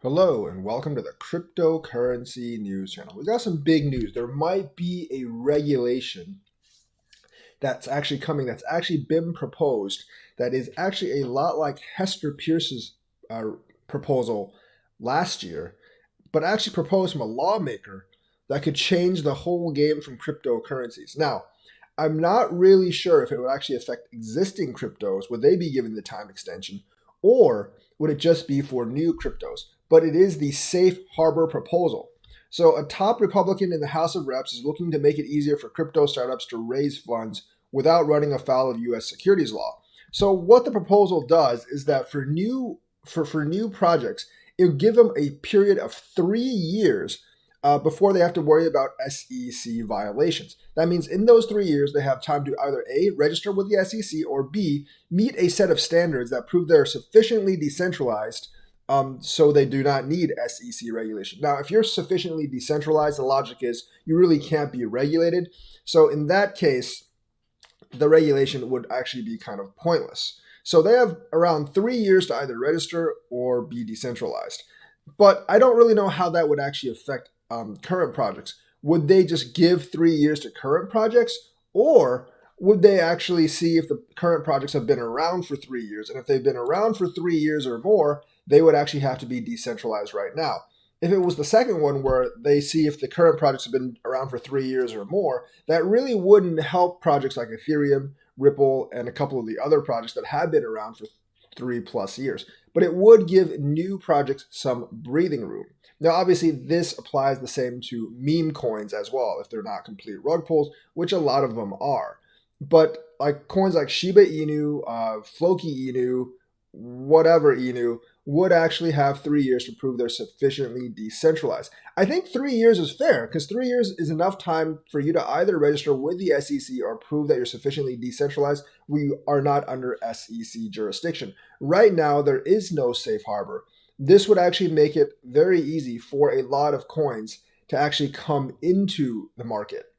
Hello and welcome to the Cryptocurrency News Channel. We got some big news. There might be a regulation that's actually coming, that's actually been proposed, that is actually a lot like Hester Pierce's uh, proposal last year, but actually proposed from a lawmaker that could change the whole game from cryptocurrencies. Now, I'm not really sure if it would actually affect existing cryptos. Would they be given the time extension? Or would it just be for new cryptos? But it is the safe harbor proposal. So, a top Republican in the House of Reps is looking to make it easier for crypto startups to raise funds without running afoul of US securities law. So, what the proposal does is that for new projects, it would give them a period of 3 years before they have to worry about SEC violations. That means in those 3 years, they have time to either A, register with the SEC, or B, meet a set of standards that prove they're sufficiently decentralized so they do not need SEC regulation. Now, if you're sufficiently decentralized, the logic is you really can't be regulated. So in that case, the regulation would actually be kind of pointless. So they have around 3 years to either register or be decentralized. But I don't really know how that would actually affect current projects. Would they just give 3 years to current projects, or would they actually see if the current projects have been around for 3 years? And if they've been around for 3 years or more, they would actually have to be decentralized right now. If it was the second one where they see if the current projects have been around for 3 years or more, that really wouldn't help projects like Ethereum, Ripple, and a couple of the other projects that have been around for 3+ years. But it would give new projects some breathing room. Now, obviously, this applies the same to meme coins as well, if they're not complete rug pulls, which a lot of them are. But like coins like Shiba Inu, Floki Inu, whatever Inu, would actually have 3 years to prove they're sufficiently decentralized. I think 3 years is fair because 3 years is enough time for you to either register with the SEC or prove that you're sufficiently decentralized. We are not under SEC jurisdiction. Right now, there is no safe harbor. This would actually make it very easy for a lot of coins to actually come into the market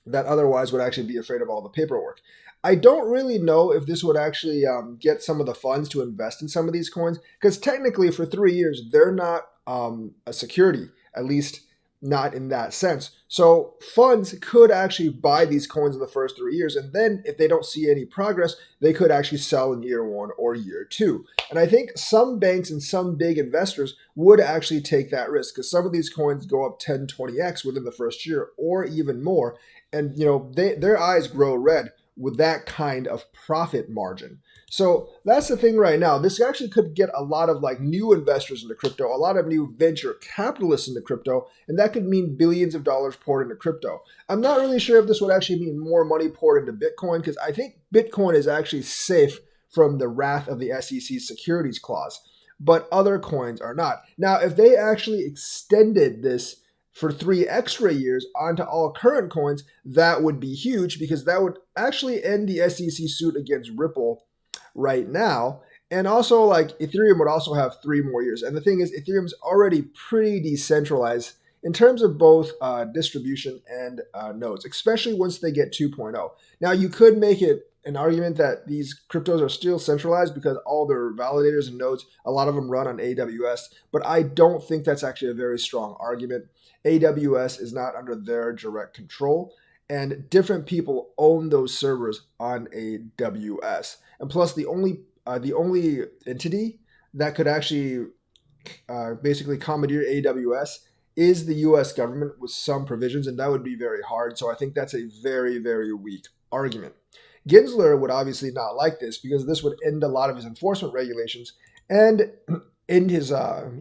that otherwise would actually be afraid of all the paperwork. I don't really know if this would actually get some of the funds to invest in some of these coins because technically for 3 years they're not a security, at least not in that sense. So funds could actually buy these coins in the first 3 years, and then if they don't see any progress, they could actually sell in year one or year two. And I think some banks and some big investors would actually take that risk because some of these coins go up 10, 20x within the first year or even more, and their eyes grow red with that kind of profit margin. So that's the thing right now. This actually could get a lot of like new investors into crypto, a lot of new venture capitalists into crypto, and that could mean billions of dollars poured into crypto. I'm not really sure if this would actually mean more money poured into Bitcoin because I think Bitcoin is actually safe from the wrath of the SEC securities clause, but other coins are not. Now, if they actually extended this for 3 extra years onto all current coins, that would be huge because that would actually end the SEC suit against Ripple right now. And also, like Ethereum would also have 3 more years. And the thing is, Ethereum's already pretty decentralized in terms of both distribution and nodes, especially once they get 2.0. Now, you could make it an argument that these cryptos are still centralized because all their validators and nodes, a lot of them run on AWS, but I don't think that's actually a very strong argument. AWS is not under their direct control, and different people own those servers on AWS. And plus, the only entity that could actually basically commandeer AWS is the U.S. government with some provisions, and that would be very hard. So I think that's a very, very weak argument. Gensler would obviously not like this because this would end a lot of his enforcement regulations and end his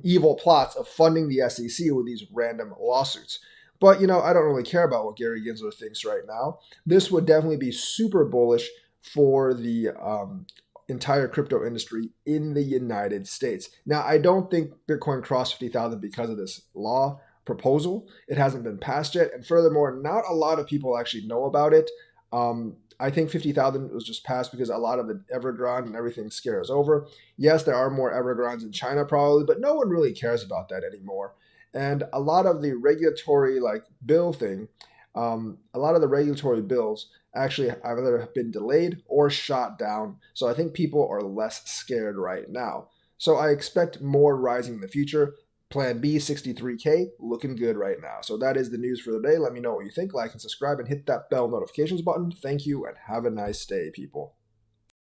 evil plots of funding the SEC with these random lawsuits. But I don't really care about what Gary Gensler thinks right now. This would definitely be super bullish for the entire crypto industry in the United States. Now, I don't think Bitcoin crossed 50,000 because of this law proposal. It hasn't been passed yet. And furthermore, not a lot of people actually know about it. I think 50,000 was just passed because a lot of the Evergrande and everything scares over. Yes, there are more Evergrandes in China probably, but no one really cares about that anymore. And a lot of the regulatory bill thing, a lot of the regulatory bills actually have either been delayed or shot down. So I think people are less scared right now. So I expect more rising in the future. Plan B 63K looking good right now. So that is the news for the day. Let me know what you think. Like and subscribe and hit that bell notifications button. Thank you and have a nice day, people.